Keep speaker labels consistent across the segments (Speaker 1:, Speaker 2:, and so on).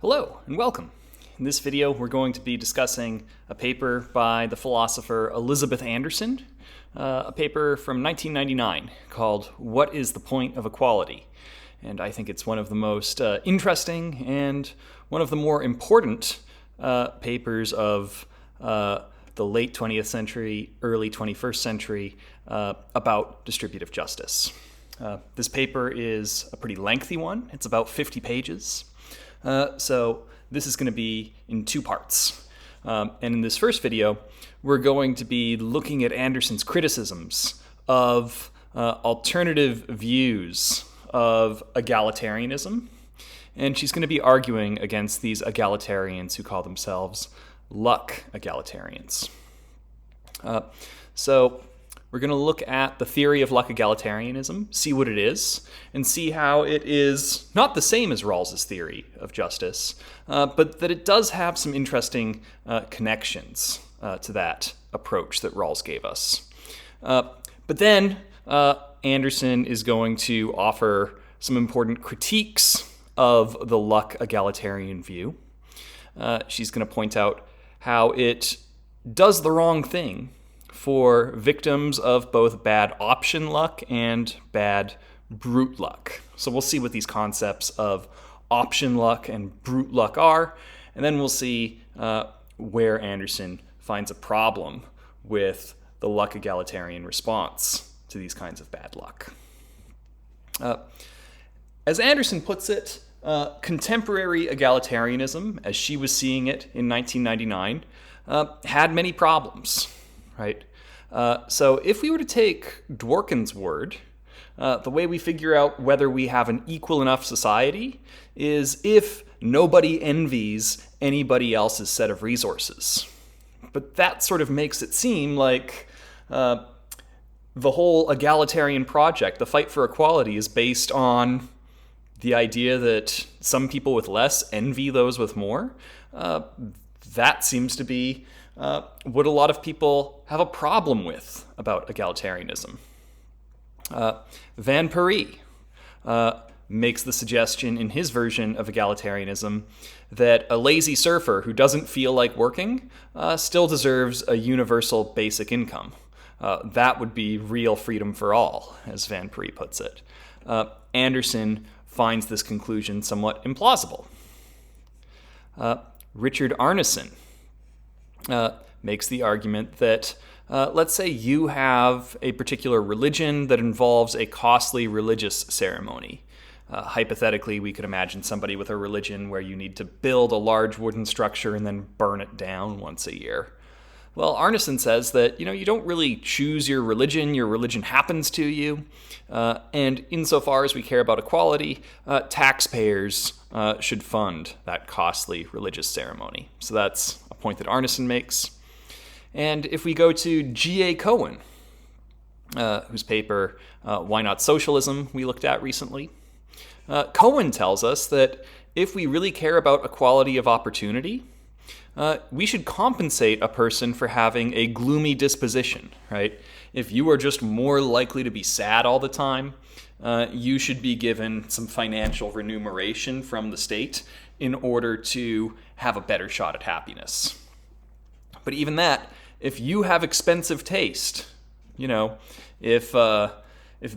Speaker 1: Hello and welcome. In this video we're going to be discussing a paper by the philosopher Elizabeth Anderson, a paper from 1999 called What is the Point of Equality? And I think it's one of the most interesting and one of the more important papers of the late 20th century, early 21st century about distributive justice. This paper is a pretty lengthy one. It's about 50 pages. So this is going to be in two parts. And in this first video, we're going to be looking at Anderson's criticisms of alternative views of egalitarianism. And she's going to be arguing against these egalitarians who call themselves luck egalitarians. So we're going to look at the theory of luck egalitarianism, see what it is, and see how it is not the same as Rawls's theory of justice, but that it does have some interesting connections to that approach that Rawls gave us. But then Anderson is going to offer some important critiques of the luck egalitarian view. She's going to point out how it does the wrong thing for victims of both bad option luck and bad brute luck. So we'll see what these concepts of option luck and brute luck are, and then we'll see where Anderson finds a problem with the luck egalitarian response to these kinds of bad luck. As Anderson puts it, contemporary egalitarianism, as she was seeing it in 1999, had many problems. Right? So if we were to take Dworkin's word, the way we figure out whether we have an equal enough society is if nobody envies anybody else's set of resources. But that sort of makes it seem like the whole egalitarian project, the fight for equality, is based on the idea that some people with less envy those with more. That seems to be what a lot of people have a problem with about egalitarianism. Van Parijs makes the suggestion in his version of egalitarianism that a lazy surfer who doesn't feel like working still deserves a universal basic income. That would be real freedom for all, as Van Parijs puts it. Anderson finds this conclusion somewhat implausible. Richard Arneson makes the argument that, let's say you have a particular religion that involves a costly religious ceremony. Hypothetically, we could imagine somebody with a religion where you need to build a large wooden structure and then burn it down once a year. Well, Arneson says that, you don't really choose your religion happens to you. And insofar as we care about equality, taxpayers should fund that costly religious ceremony. So that's a point that Arneson makes. And if we go to G.A. Cohen, whose paper, Why Not Socialism, we looked at recently, Cohen tells us that if we really care about equality of opportunity, we should compensate a person for having a gloomy disposition, right? If you are just more likely to be sad all the time, you should be given some financial remuneration from the state in order to have a better shot at happiness. But even that, if you have expensive taste, if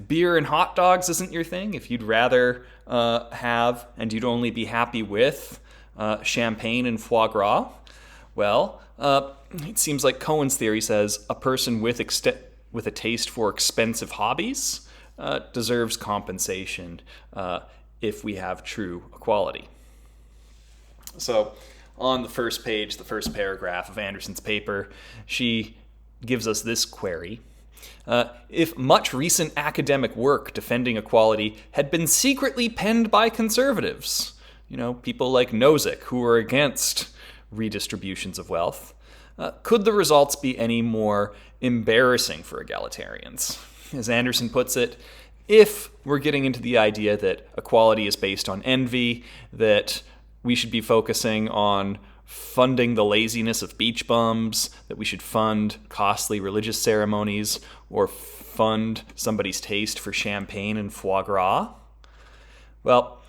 Speaker 1: beer and hot dogs isn't your thing, if you'd rather have and you'd only be happy with champagne and foie gras, well, it seems like Cohen's theory says a person with a taste for expensive hobbies deserves compensation if we have true equality. So on the first page, the first paragraph of Anderson's paper, she gives us this query. If much recent academic work defending equality had been secretly penned by conservatives, people like Nozick, who were against redistributions of wealth, could the results be any more embarrassing for egalitarians? As Anderson puts it, if we're getting into the idea that equality is based on envy, that we should be focusing on funding the laziness of beach bums, that we should fund costly religious ceremonies, or fund somebody's taste for champagne and foie gras, well,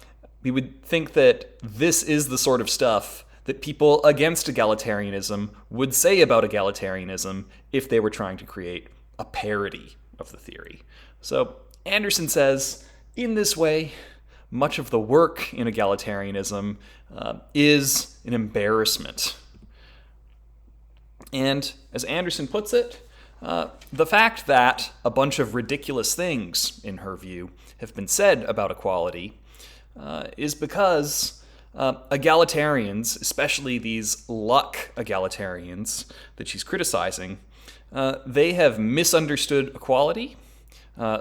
Speaker 1: we would think that this is the sort of stuff that people against egalitarianism would say about egalitarianism if they were trying to create a parody of the theory. So Anderson says, in this way, much of the work in egalitarianism is an embarrassment. And as Anderson puts it, the fact that a bunch of ridiculous things, in her view, have been said about equality is because egalitarians, especially these luck egalitarians that she's criticizing, they have misunderstood equality.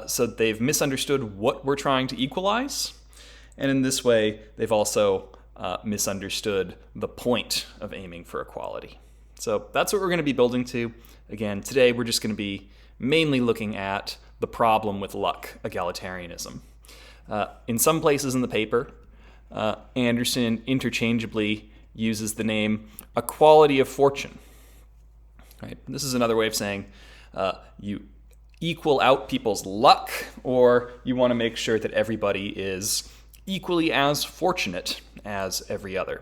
Speaker 1: So they've misunderstood what we're trying to equalize. And in this way, they've also misunderstood the point of aiming for equality. So that's what we're going to be building to. Again, today we're just going to be mainly looking at the problem with luck egalitarianism. In some places in the paper, Anderson interchangeably uses the name equality of fortune. Right? This is another way of saying you equal out people's luck, or you want to make sure that everybody is equally as fortunate as every other.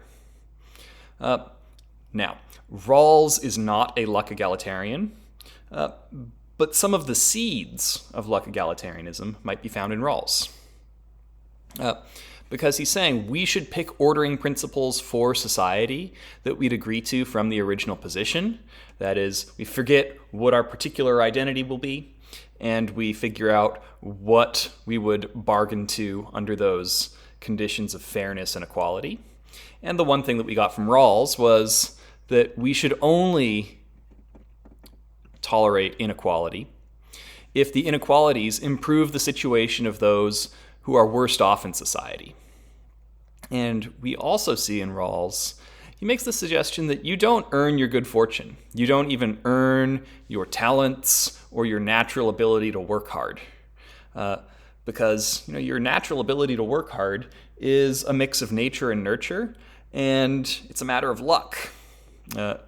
Speaker 1: Now, Rawls is not a luck egalitarian, but some of the seeds of luck egalitarianism might be found in Rawls. Because he's saying we should pick ordering principles for society that we'd agree to from the original position. That is, we forget what our particular identity will be, and we figure out what we would bargain to under those conditions of fairness and equality. And the one thing that we got from Rawls was that we should only tolerate inequality if the inequalities improve the situation of those who are worst off in society. And we also see in Rawls, he makes the suggestion that you don't earn your good fortune. You don't even earn your talents or your natural ability to work hard. Because your natural ability to work hard is a mix of nature and nurture, and it's a matter of luck,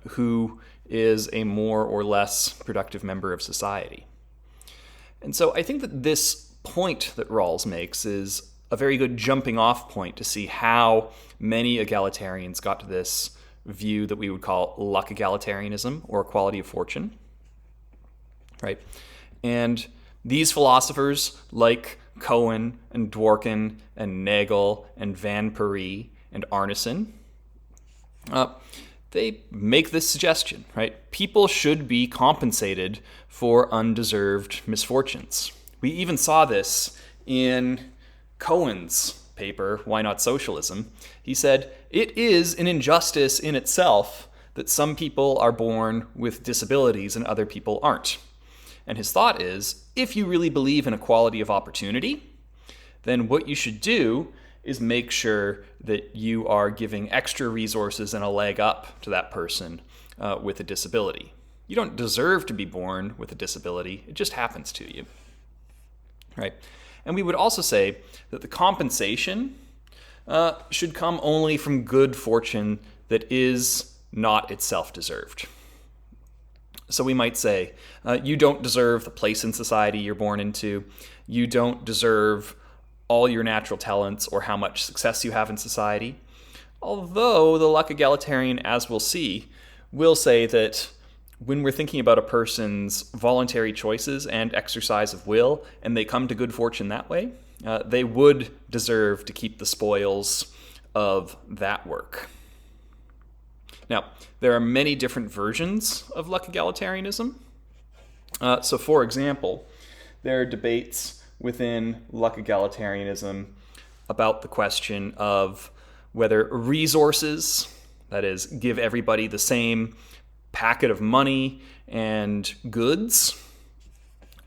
Speaker 1: who is a more or less productive member of society. And so I think that this point that Rawls makes is a very good jumping off point to see how many egalitarians got to this view that we would call luck egalitarianism or equality of fortune. Right? And these philosophers, like Cohen and Dworkin and Nagel and Van Parijs and Arneson, they make this suggestion, right? People should be compensated for undeserved misfortunes. We even saw this in Cohen's paper, Why Not Socialism? He said, it is an injustice in itself that some people are born with disabilities and other people aren't. And his thought is, if you really believe in equality of opportunity, then what you should do is make sure that you are giving extra resources and a leg up to that person with a disability. You don't deserve to be born with a disability, it just happens to you. Right? And we would also say that the compensation should come only from good fortune that is not itself deserved. So we might say, you don't deserve the place in society you're born into. You don't deserve all your natural talents or how much success you have in society. Although the luck egalitarian, as we'll see, will say that when we're thinking about a person's voluntary choices and exercise of will, and they come to good fortune that way, they would deserve to keep the spoils of that work. Now, there are many different versions of luck egalitarianism. So, for example, there are debates within luck egalitarianism about the question of whether resources, that is, give everybody the same packet of money and goods,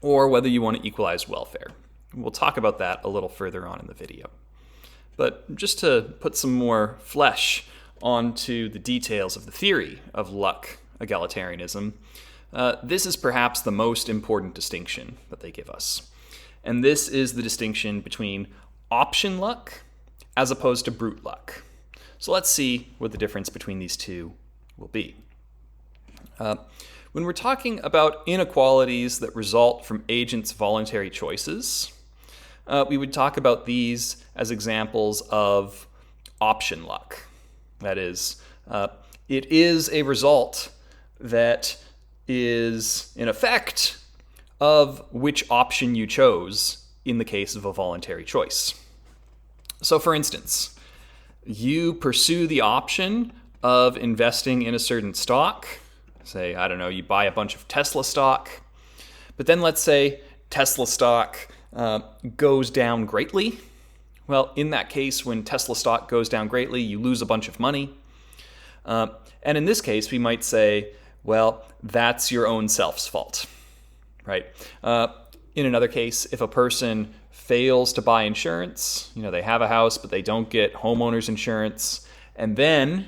Speaker 1: or whether you want to equalize welfare. We'll talk about that a little further on in the video. But just to put some more flesh onto the details of the theory of luck egalitarianism, this is perhaps the most important distinction that they give us. And this is the distinction between option luck as opposed to brute luck. So let's see what the difference between these two will be. When we're talking about inequalities that result from agents' voluntary choices, we would talk about these as examples of option luck. That is, it is a result that is in effect of which option you chose in the case of a voluntary choice. So for instance, you pursue the option of investing in a certain stock. Say, I don't know, you buy a bunch of Tesla stock, but then let's say Tesla stock goes down greatly. Well, in that case, when Tesla stock goes down greatly, you lose a bunch of money. And in this case, we might say, well, that's your own self's fault, right? In another case, if a person fails to buy insurance, they have a house, but they don't get homeowners insurance, and then,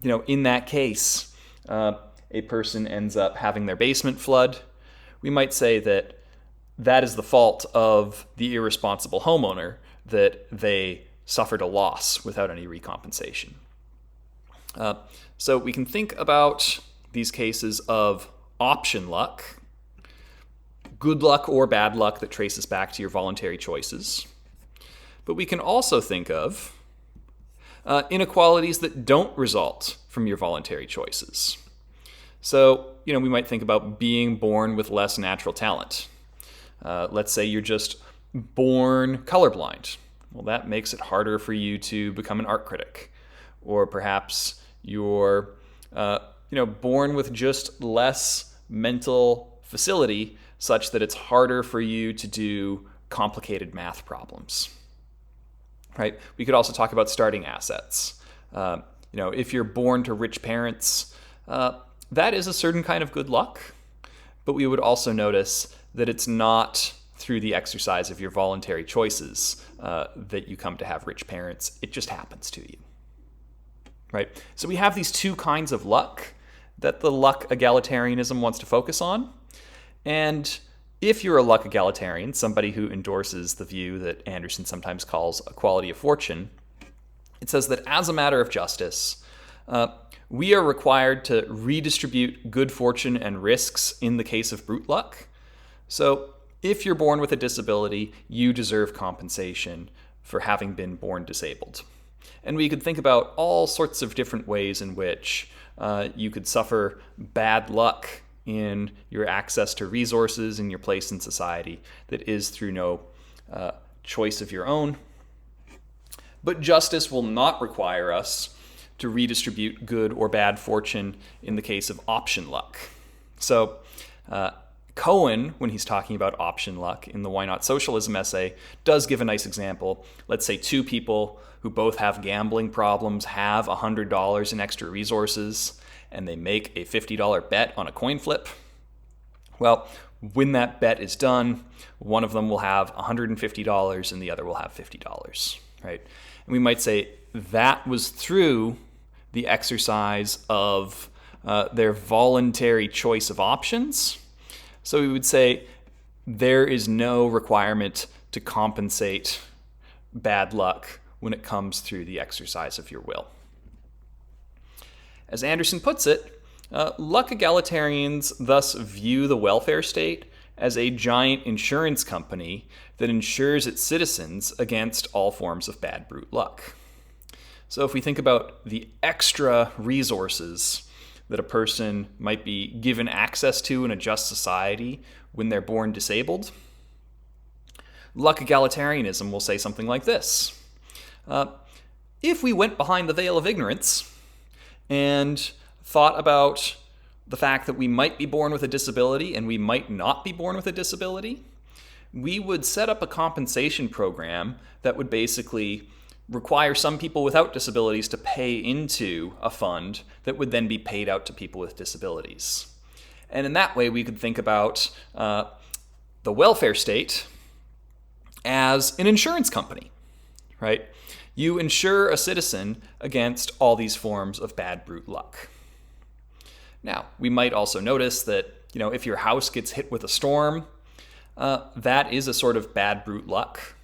Speaker 1: in that case, a person ends up having their basement flood, we might say that that is the fault of the irresponsible homeowner, that they suffered a loss without any recompensation. So we can think about these cases of option luck, good luck or bad luck that traces back to your voluntary choices. But we can also think of inequalities that don't result from your voluntary choices. So, we might think about being born with less natural talent. Let's say you're just born colorblind. Well, that makes it harder for you to become an art critic. Or perhaps you're, born with just less mental facility such that it's harder for you to do complicated math problems. Right? We could also talk about starting assets. If you're born to rich parents, that is a certain kind of good luck, but we would also notice that it's not through the exercise of your voluntary choices that you come to have rich parents. It just happens to you, right? So we have these two kinds of luck that the luck egalitarianism wants to focus on. And if you're a luck egalitarian, somebody who endorses the view that Anderson sometimes calls equality of fortune, it says that as a matter of justice, we are required to redistribute good fortune and risks in the case of brute luck. So if you're born with a disability, you deserve compensation for having been born disabled. And we could think about all sorts of different ways in which you could suffer bad luck in your access to resources and your place in society that is through no choice of your own. But justice will not require us to redistribute good or bad fortune in the case of option luck. So Cohen, when he's talking about option luck in the Why Not Socialism essay, does give a nice example. Let's say two people who both have gambling problems have $100 in extra resources, and they make a $50 bet on a coin flip. Well, when that bet is done, one of them will have $150 and the other will have $50, right? And we might say that was through the exercise of their voluntary choice of options. So we would say there is no requirement to compensate bad luck when it comes through the exercise of your will. As Anderson puts it, luck egalitarians thus view the welfare state as a giant insurance company that insures its citizens against all forms of bad brute luck. So if we think about the extra resources that a person might be given access to in a just society when they're born disabled, luck egalitarianism will say something like this. If we went behind the veil of ignorance and thought about the fact that we might be born with a disability and we might not be born with a disability, we would set up a compensation program that would basically require some people without disabilities to pay into a fund that would then be paid out to people with disabilities. And in that way, we could think about the welfare state as an insurance company, right? You insure a citizen against all these forms of bad brute luck. Now, we might also notice that, if your house gets hit with a storm, that is a sort of bad brute luck.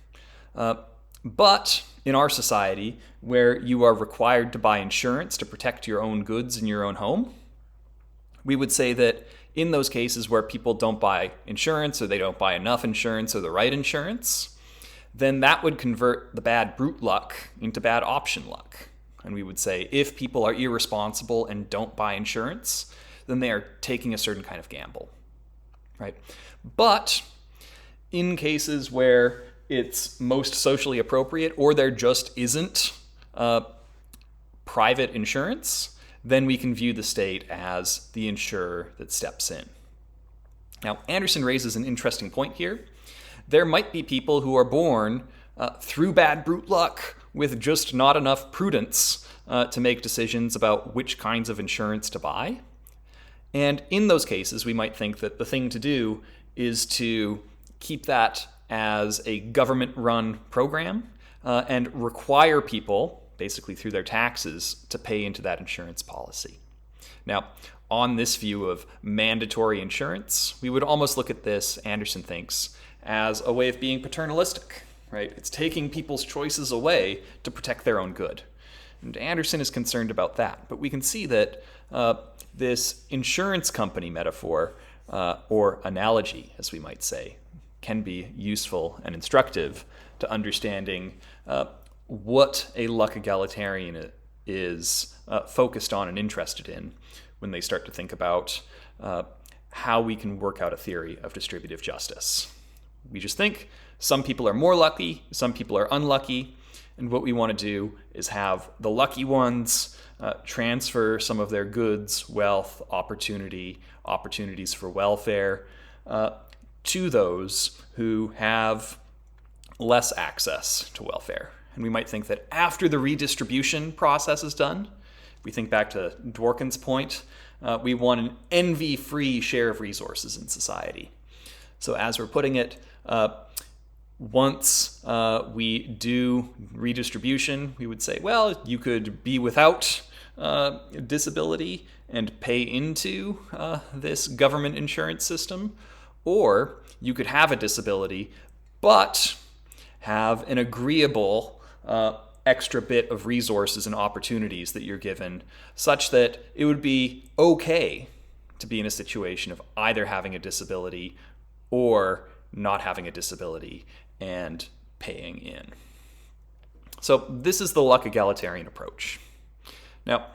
Speaker 1: But in our society, where you are required to buy insurance to protect your own goods in your own home, we would say that in those cases where people don't buy insurance or they don't buy enough insurance or the right insurance, then that would convert the bad brute luck into bad option luck. And we would say if people are irresponsible and don't buy insurance, then they are taking a certain kind of gamble, right? But in cases where it's most socially appropriate or there just isn't private insurance, then we can view the state as the insurer that steps in. Now, Anderson raises an interesting point here. There might be people who are born through bad brute luck with just not enough prudence to make decisions about which kinds of insurance to buy. And in those cases, we might think that the thing to do is to keep that as a government-run program and require people, basically through their taxes, to pay into that insurance policy. Now, on this view of mandatory insurance, we would almost look at this, Anderson thinks, as a way of being paternalistic, right? It's taking people's choices away to protect their own good. And Anderson is concerned about that. But we can see that this insurance company metaphor, or analogy, as we might say, can be useful and instructive to understanding what a luck egalitarian is focused on and interested in when they start to think about how we can work out a theory of distributive justice. We just think some people are more lucky, some people are unlucky, and what we want to do is have the lucky ones transfer some of their goods, wealth, opportunities for welfare to those who have less access to welfare. And we might think that after the redistribution process is done, we think back to Dworkin's point, we want an envy-free share of resources in society. So as we're putting it, once we do redistribution, we would say, well, you could be without disability and pay into this government insurance system, or you could have a disability but have an agreeable extra bit of resources and opportunities that you're given, such that it would be okay to be in a situation of either having a disability or not having a disability and paying in. So this is the luck egalitarian approach. Now,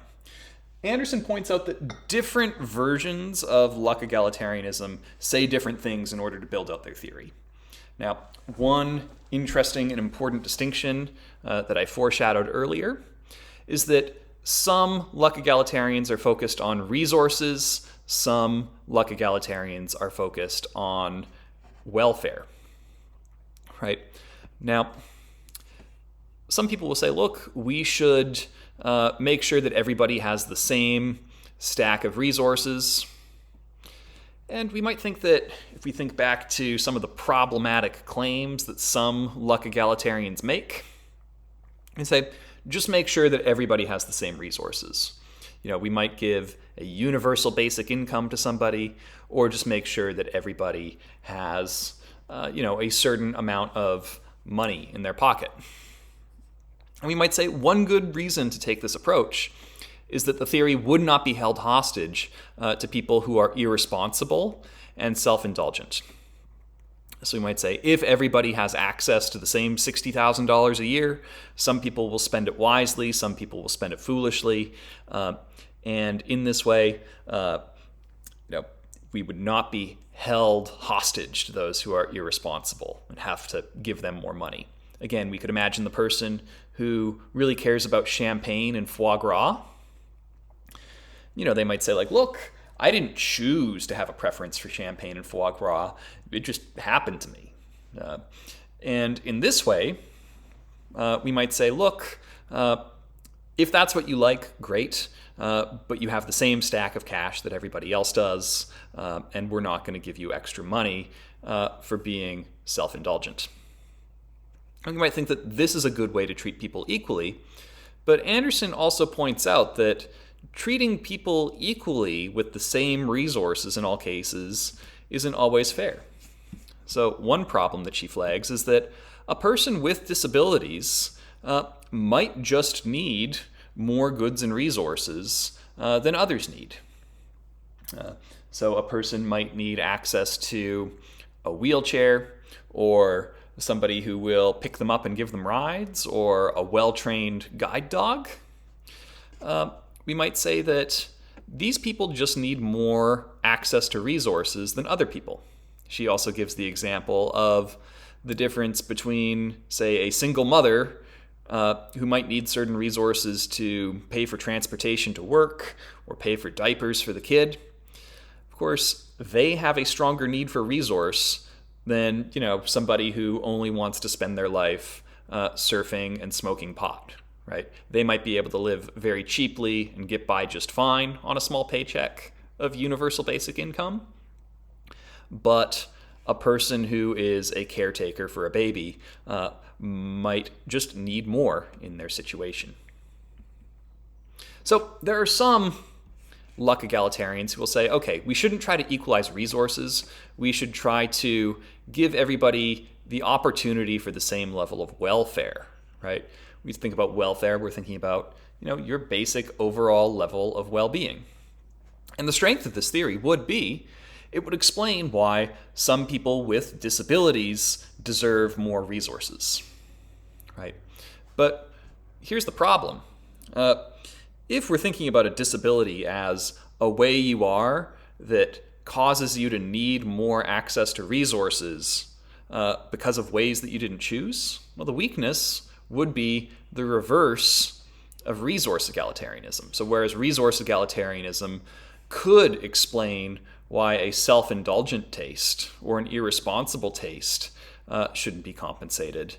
Speaker 1: Anderson points out that different versions of luck egalitarianism say different things in order to build out their theory. Now, one interesting and important distinction that I foreshadowed earlier is that some luck egalitarians are focused on resources, some luck egalitarians are focused on welfare. Right? Now, some people will say, look, we should make sure that everybody has the same stack of resources. And we might think that if we think back to some of the problematic claims that some luck egalitarians make, and say, just make sure that everybody has the same resources. You know, we might give a universal basic income to somebody, or just make sure that everybody has a certain amount of money in their pocket. And we might say one good reason to take this approach is that the theory would not be held hostage to people who are irresponsible and self-indulgent. So we might say if everybody has access to the same $60,000 a year, some people will spend it wisely, some people will spend it foolishly, and in this way, we would not be held hostage to those who are irresponsible and have to give them more money. Again, we could imagine the person who really cares about champagne and foie gras. They might say, like, look, I didn't choose to have a preference for champagne and foie gras. It just happened to me. And in this way, we might say, look, if that's what you like, great, but you have the same stack of cash that everybody else does, and we're not going to give you extra money for being self-indulgent. And you might think that this is a good way to treat people equally, but Anderson also points out that treating people equally with the same resources in all cases isn't always fair. So one problem that she flags is that a person with disabilities might just need more goods and resources than others need. So a person might need access to a wheelchair or somebody who will pick them up and give them rides, or a well-trained guide dog. We might say that these people just need more access to resources than other people. She also gives the example of the difference between, say, a single mother who might need certain resources to pay for transportation to work or pay for diapers for the kid. Of course, they have a stronger need for resource than, somebody who only wants to spend their life surfing and smoking pot, right? They might be able to live very cheaply and get by just fine on a small paycheck of universal basic income. But a person who is a caretaker for a baby might just need more in their situation. So there are some luck egalitarians who will say, okay, we shouldn't try to equalize resources. We should try to give everybody the opportunity for the same level of welfare, right? We think about welfare, we're thinking about, your basic overall level of well-being. And the strength of this theory would be, it would explain why some people with disabilities deserve more resources, right? But here's the problem. If we're thinking about a disability as a way you are that causes you to need more access to resources because of ways that you didn't choose, well, the weakness would be the reverse of resource egalitarianism. So whereas resource egalitarianism could explain why a self-indulgent taste or an irresponsible taste shouldn't be compensated,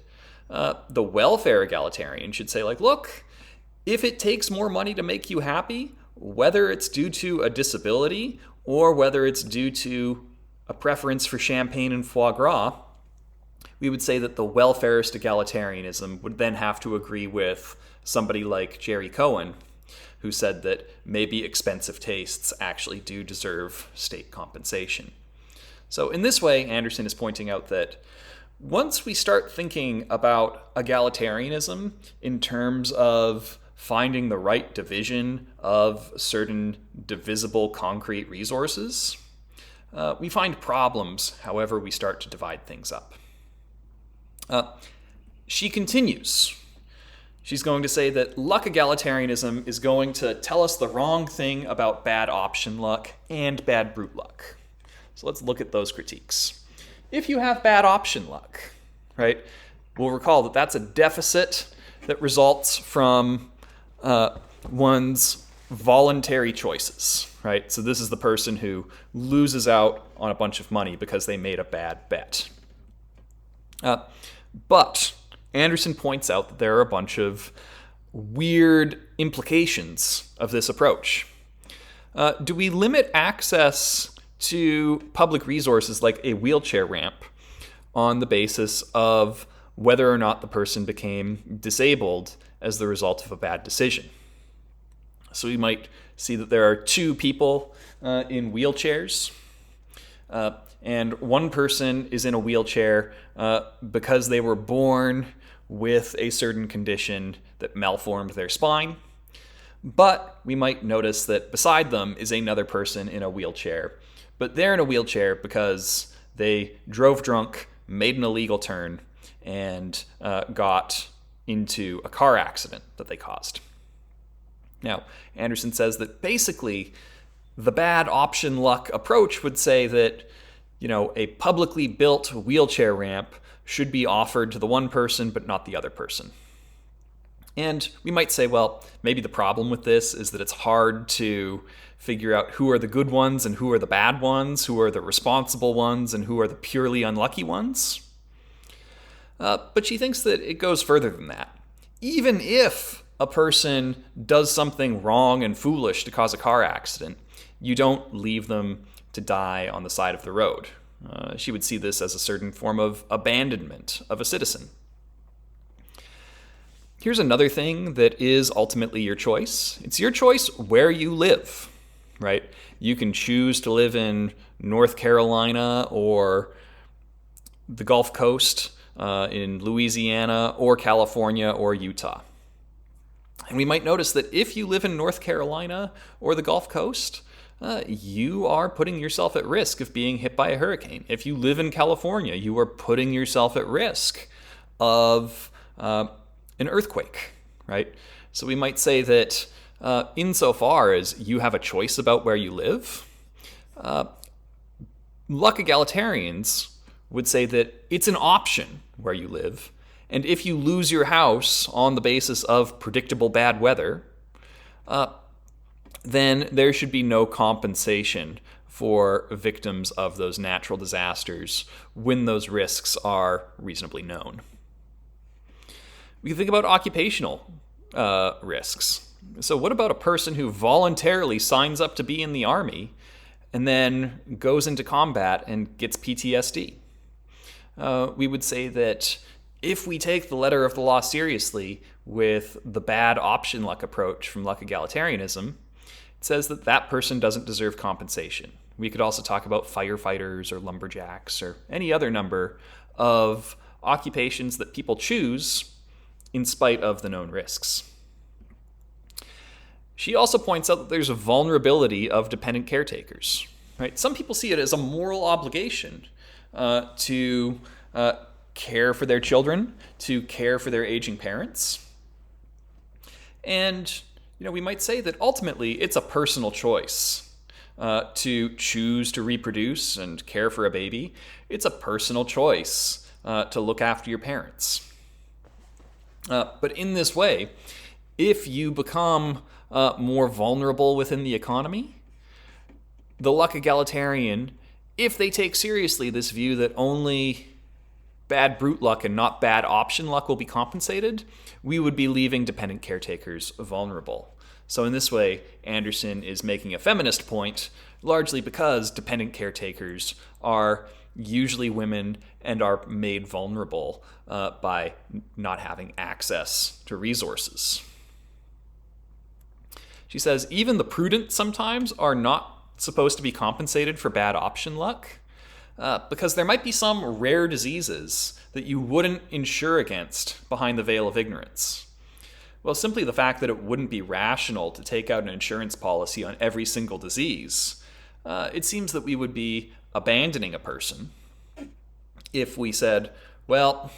Speaker 1: the welfare egalitarian should say, look, if it takes more money to make you happy, whether it's due to a disability or whether it's due to a preference for champagne and foie gras, we would say that the welfarist egalitarianism would then have to agree with somebody like Jerry Cohen, who said that maybe expensive tastes actually do deserve state compensation. So in this way, Anderson is pointing out that once we start thinking about egalitarianism in terms of finding the right division of certain divisible concrete resources, we find problems however we start to divide things up. She continues. She's going to say that luck egalitarianism is going to tell us the wrong thing about bad option luck and bad brute luck. So let's look at those critiques. If you have bad option luck, right, we'll recall that that's a deficit that results from one's voluntary choices, right? So this is the person who loses out on a bunch of money because they made a bad bet. But Anderson points out that there are a bunch of weird implications of this approach. Do we limit access to public resources like a wheelchair ramp on the basis of whether or not the person became disabled as the result of a bad decision? So we might see that there are two people in wheelchairs, and one person is in a wheelchair because they were born with a certain condition that malformed their spine. But we might notice that beside them is another person in a wheelchair. But they're in a wheelchair because they drove drunk, made an illegal turn, and got into a car accident that they caused. Now, Anderson says that basically the bad option luck approach would say that, a publicly built wheelchair ramp should be offered to the one person but not the other person. And we might say, well, maybe the problem with this is that it's hard to figure out who are the good ones and who are the bad ones, who are the responsible ones and who are the purely unlucky ones. But she thinks that it goes further than that. Even if a person does something wrong and foolish to cause a car accident, you don't leave them to die on the side of the road. She would see this as a certain form of abandonment of a citizen. Here's another thing that is ultimately your choice. It's your choice where you live, right? You can choose to live in North Carolina or the Gulf Coast, in Louisiana or California or Utah. And we might notice that if you live in North Carolina or the Gulf Coast, you are putting yourself at risk of being hit by a hurricane. If you live in California, you are putting yourself at risk of an earthquake, right? So we might say that insofar as you have a choice about where you live, luck egalitarians would say that it's an option where you live. And if you lose your house on the basis of predictable bad weather, then there should be no compensation for victims of those natural disasters when those risks are reasonably known. We can think about occupational risks. So what about a person who voluntarily signs up to be in the army and then goes into combat and gets PTSD? We would say that if we take the letter of the law seriously with the bad option luck approach from luck egalitarianism, it says that that person doesn't deserve compensation. We could also talk about firefighters or lumberjacks or any other number of occupations that people choose in spite of the known risks. She also points out that there's a vulnerability of dependent caretakers. Right? Some people see it as a moral obligation to care for their children, to care for their aging parents. And we might say that ultimately it's a personal choice to choose to reproduce and care for a baby. It's a personal choice to look after your parents. But in this way, if you become more vulnerable within the economy, the luck egalitarian, if they take seriously this view that only bad brute luck and not bad option luck will be compensated, we would be leaving dependent caretakers vulnerable. So in this way, Anderson is making a feminist point, largely because dependent caretakers are usually women and are made vulnerable by not having access to resources. She says, even the prudent sometimes are not supposed to be compensated for bad option luck, because there might be some rare diseases that you wouldn't insure against behind the veil of ignorance. Well, simply the fact that it wouldn't be rational to take out an insurance policy on every single disease, it seems that we would be abandoning a person if we said, well,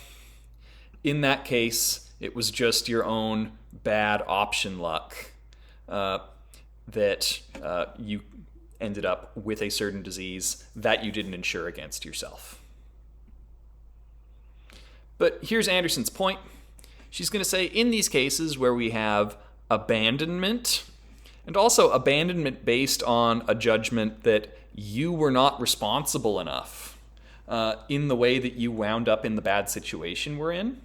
Speaker 1: in that case, it was just your own bad option luck that you ended up with a certain disease that you didn't insure against yourself. But here's Anderson's point. She's going to say, in these cases where we have abandonment, and also abandonment based on a judgment that you were not responsible enough in the way that you wound up in the bad situation we're in,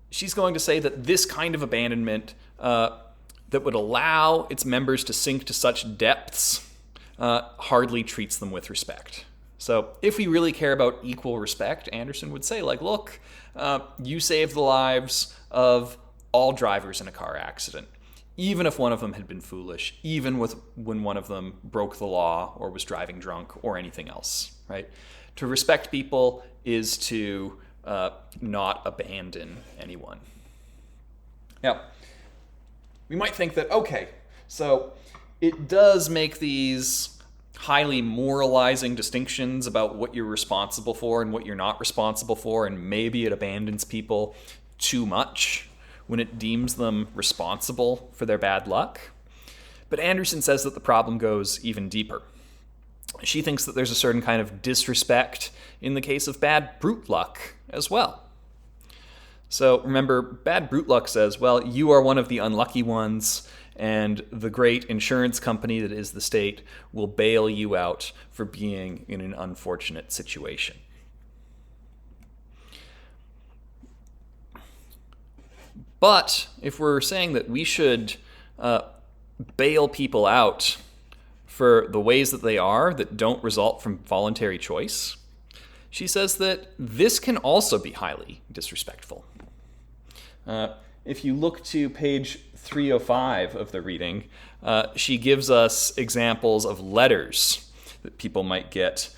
Speaker 1: she's going to say that this kind of abandonment that would allow its members to sink to such depths hardly treats them with respect. So if we really care about equal respect, Anderson would say, look, you saved the lives of all drivers in a car accident, even if one of them had been foolish, even when one of them broke the law or was driving drunk or anything else, right? To respect people is to not abandon anyone. Now, we might think that, okay, so it does make these highly moralizing distinctions about what you're responsible for and what you're not responsible for, and maybe it abandons people too much when it deems them responsible for their bad luck. But Anderson says that the problem goes even deeper. She thinks that there's a certain kind of disrespect in the case of bad brute luck as well. So remember, bad brute luck says, well, you are one of the unlucky ones, and the great insurance company that is the state will bail you out for being in an unfortunate situation. But if we're saying that we should bail people out for the ways that they are that don't result from voluntary choice, she says that this can also be highly disrespectful. If you look to page 305 of the reading, she gives us examples of letters that people might get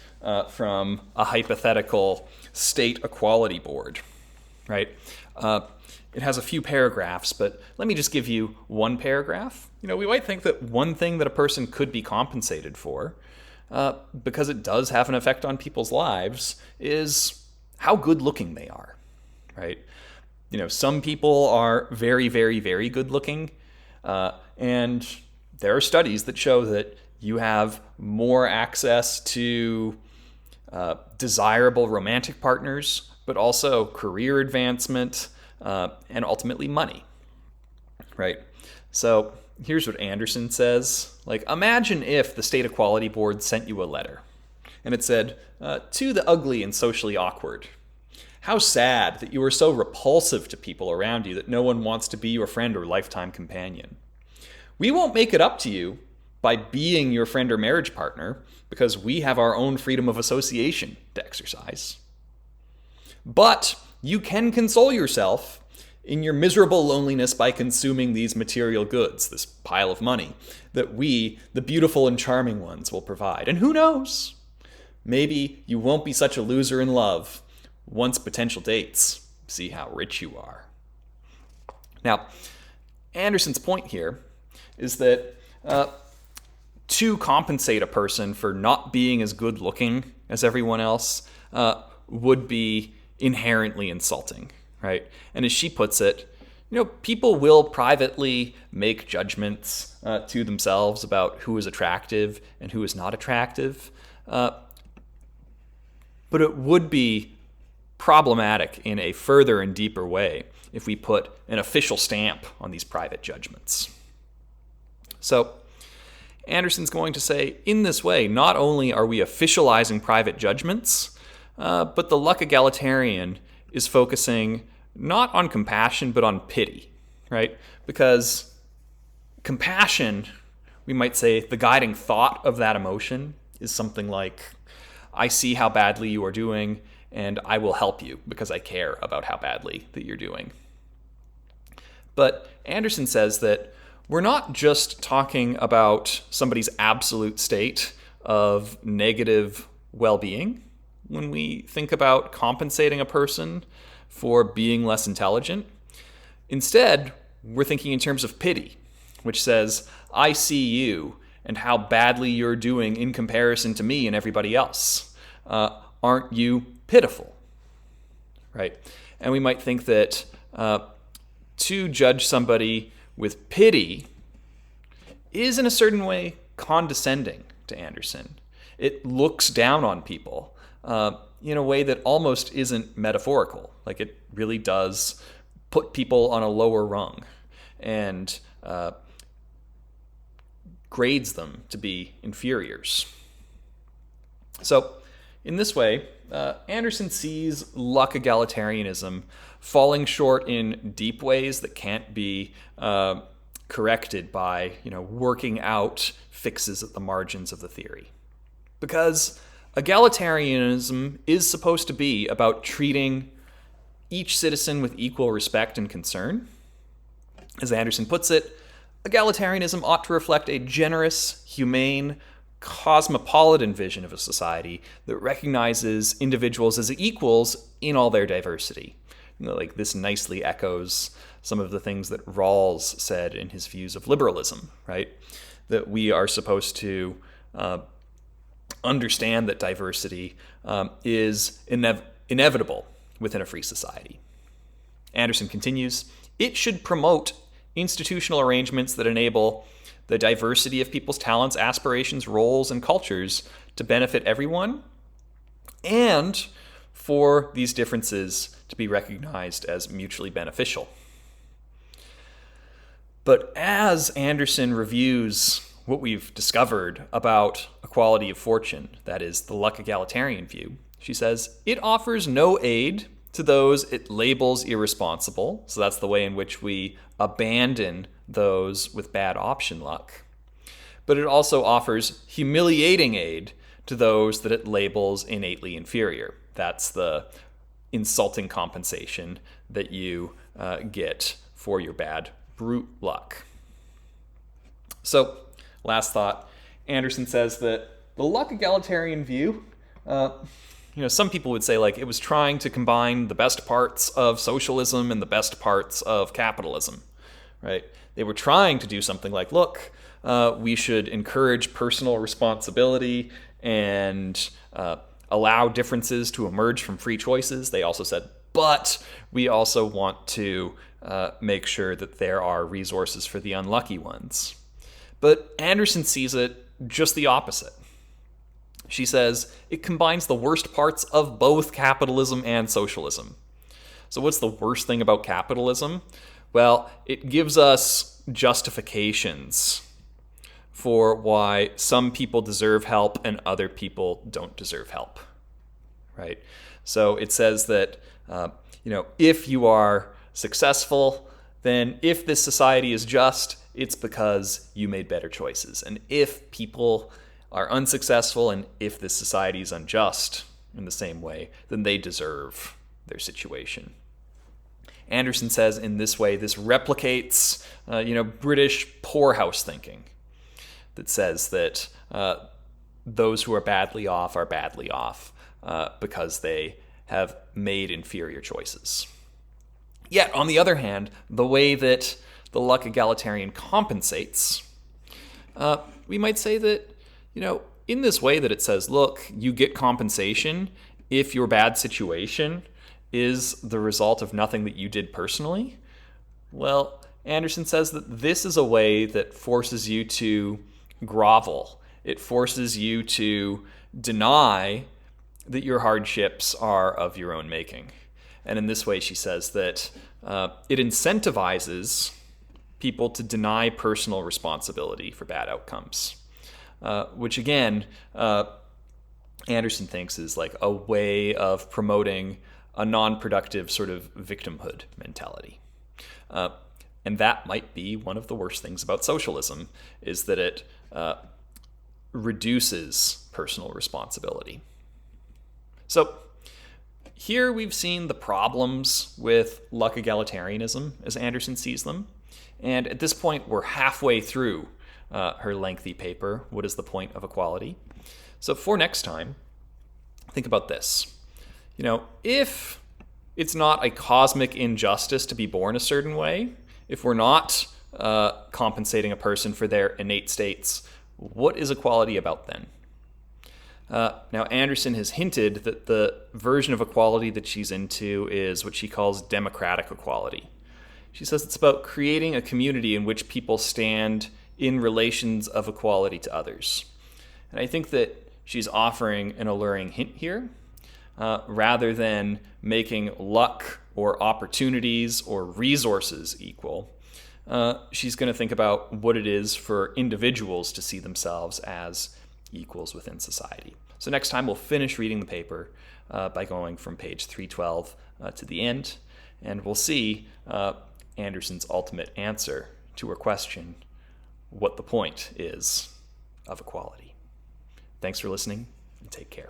Speaker 1: from a hypothetical state equality board, right? It has a few paragraphs, but let me just give you one paragraph. We might think that one thing that a person could be compensated for, because it does have an effect on people's lives, is how good looking they are, right? Some people are very, very, very good looking, and there are studies that show that you have more access to desirable romantic partners, but also career advancement, and ultimately money, right? So here's what Anderson says. Imagine if the State Equality Board sent you a letter, and it said, to the ugly and socially awkward, how sad that you are so repulsive to people around you that no one wants to be your friend or lifetime companion. We won't make it up to you by being your friend or marriage partner, because we have our own freedom of association to exercise. But you can console yourself in your miserable loneliness by consuming these material goods, this pile of money, that we, the beautiful and charming ones, will provide. And who knows? Maybe you won't be such a loser in love once potential dates see how rich you are. Now, Anderson's point here is that to compensate a person for not being as good looking as everyone else would be inherently insulting, right? And as she puts it, people will privately make judgments to themselves about who is attractive and who is not attractive. But it would be problematic in a further and deeper way if we put an official stamp on these private judgments. So Anderson's going to say, in this way, not only are we officializing private judgments, but the luck egalitarian is focusing not on compassion, but on pity, right? Because compassion, we might say, the guiding thought of that emotion is something like, I see how badly you are doing, and I will help you because I care about how badly that you're doing. But Anderson says that we're not just talking about somebody's absolute state of negative well-being when we think about compensating a person for being less intelligent. Instead, we're thinking in terms of pity, which says, I see you and how badly you're doing in comparison to me and everybody else. Aren't you pitiful? Right? And we might think that to judge somebody with pity is in a certain way condescending to Anderson. It looks down on people in a way that almost isn't metaphorical. It really does put people on a lower rung and grades them to be inferiors. So in this way, Anderson sees luck egalitarianism falling short in deep ways that can't be corrected by working out fixes at the margins of the theory. Because egalitarianism is supposed to be about treating each citizen with equal respect and concern. As Anderson puts it, egalitarianism ought to reflect a generous, humane, cosmopolitan vision of a society that recognizes individuals as equals in all their diversity. This nicely echoes some of the things that Rawls said in his views of liberalism, right? That we are supposed to understand that diversity is inevitable within a free society. Anderson continues, it should promote institutional arrangements that enable the diversity of people's talents, aspirations, roles, and cultures to benefit everyone, and for these differences to be recognized as mutually beneficial. But as Anderson reviews what we've discovered about equality of fortune, that is, the luck egalitarian view, she says, it offers no aid to those it labels irresponsible, so that's the way in which we abandon those with bad option luck, but it also offers humiliating aid to those that it labels innately inferior. That's the insulting compensation that you get for your bad brute luck. So, last thought, Anderson says that the luck egalitarian view some people would say like it was trying to combine the best parts of socialism and the best parts of capitalism, right? They were trying to do something like, look, we should encourage personal responsibility and allow differences to emerge from free choices. They also said, but we also want to make sure that there are resources for the unlucky ones. But Anderson sees it just the opposite. She says it combines the worst parts of both capitalism and socialism. So what's the worst thing about capitalism? Well, it gives us justifications for why some people deserve help and other people don't deserve help, right? So it says that, if you are successful, then if this society is just, it's because you made better choices. And if people are unsuccessful and if this society is unjust in the same way, then they deserve their situation. Anderson says in this way, this replicates, British poorhouse thinking that says that those who are badly off because they have made inferior choices. Yet, on the other hand, the way that the luck egalitarian compensates, we might say that, in this way that it says, look, you get compensation if your bad situation is the result of nothing that you did personally. Well, Anderson says that this is a way that forces you to grovel. It forces you to deny that your hardships are of your own making. And in this way, she says that it incentivizes people to deny personal responsibility for bad outcomes. Which again, Anderson thinks is like a way of promoting a non-productive sort of victimhood mentality. And that might be one of the worst things about socialism, is that it reduces personal responsibility. So here we've seen the problems with luck egalitarianism as Anderson sees them. And at this point, we're halfway through her lengthy paper, What is the Point of Equality? So for next time, think about this. If it's not a cosmic injustice to be born a certain way, if we're not compensating a person for their innate states, what is equality about then? Now, Anderson has hinted that the version of equality that she's into is what she calls democratic equality. She says it's about creating a community in which people stand in relations of equality to others. And I think that she's offering an alluring hint here, rather than making luck or opportunities or resources equal. She's going to think about what it is for individuals to see themselves as equals within society. So next time we'll finish reading the paper by going from page 312 to the end, and we'll see Anderson's ultimate answer to her question, what the point is of equality. Thanks for listening, and take care.